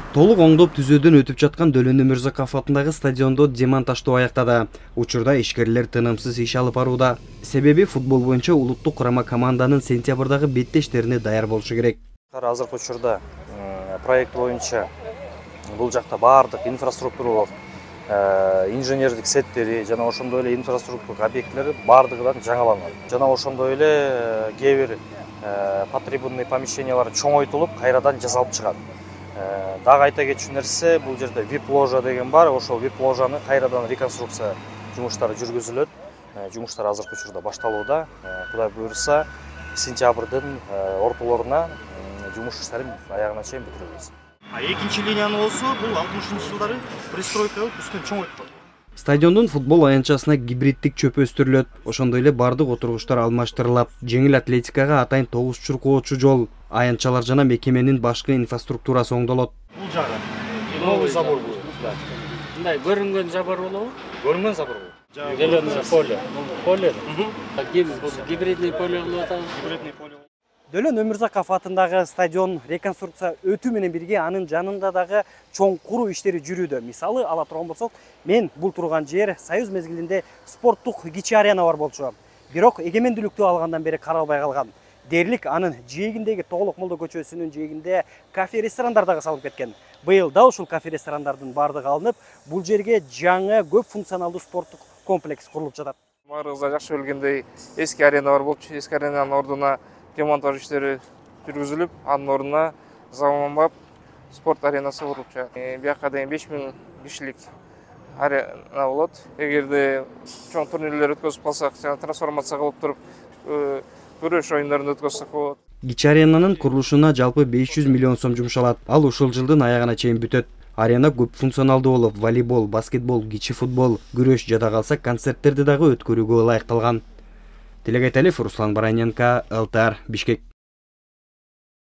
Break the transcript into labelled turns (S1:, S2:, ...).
S1: Толук оңдоп түзөөдөн өтүп жаткан Дөлөн Өмүрзаков атындагы стадиондо демонтаждоо аяктады. Учурда ишкерлер тынымсыз иш алып барууда. Себеби футбол боюнча улуттук курама команданын сентябрдагы беттештерине даяр болушу керек.
S2: Азыркы учурда проект боюнча бул жакта баардык инфраструктуралык инженердик сеттери жана ошондой эле инфраструктуралык объектилери баардыгынан жаңаланган. Жана ошондой эле кээ бир потребный помещениялар чоңойтулуп кайрадан жасалып чыгат. Дагы айта кетчү нерсе, бул жерде VIP ложа деген бар. Ошол VIP ложаны кайрадан реконструкция жумуштары жүргүзүлөт. Жумуштар азыркы учурда башталууда. Кудай буйрса, сентябрдын ортолоруна жумуш иштерин аягына чейин бүтүрөбүз. Экинчи линиянын болсо, бул 60-жылдары пристройка кылып үстүн чоңойтулат.
S1: Стадиондун футбол аянтчасына гибриддик чөп өстүрүлөт. Ошондой эле бардык отургучтар алмаштырылат. Жеңил атлетикага атайын 9 чуркоочу жол, аянтчалар жана мекеменин башкы инфраструктурасы оңдолот.
S2: Бул жагы новый забор бул.
S3: Мындай көрүнгөн забор болобу?
S2: Көрүнгөн забор бул.
S3: Зелёное поле. Поле. Гибридный поле кылып атабыз.
S2: Гибридный поле.
S1: Дөлөн Өмүрзаков атындагы стадион реконструкция өтүү менен бирге анын жанында дагы чоң куруу иштери жүрүүдө. Мисалы ала турган болсок, мен бул турган жер Союз мезгилинде спорттук кичи арена бар болчу. Бирок эгемендүүлүктү алгандан бери каралбай калган. Дерлик анын жээгиндеги Тоголок Молдо көчөсүнүн жээгинде кафе-ресторандар дагы салып кеткен. Быйыл да ушул кафе-ресторандардын бардыгы алынып, бул жерге жаңы көп функционалдуу спорттук комплекс курулуп жатат.
S4: Баарыбызга жакшы билгендей, эски арена бар болчу. Эски аренанын ордуна демонтаж иштери жүргүзүлүп, анын ордуна заманбап спорт аренасы курулуп жатат. Бияка дейин 5000 кишилик арена болот. Эгерде чоң турнирлер өткөзүп калсак, жана трансформация кылып туруп, күрөш оюндарын өткөзсөк болот.
S1: Кичи аренанын курулушуна жалпы 500 миллион сом жумшалат. Ал ушул жылдын аягына чейин бүтөт. Арена көп функционалдуу болуп, волейбол, баскетбол, кичи футбол, күрөш жада калса концерттерди дагы өткөрүүгө ылайыкталган. Телегайталиев, Руслан Бараненко, ЛТР, Бишкек.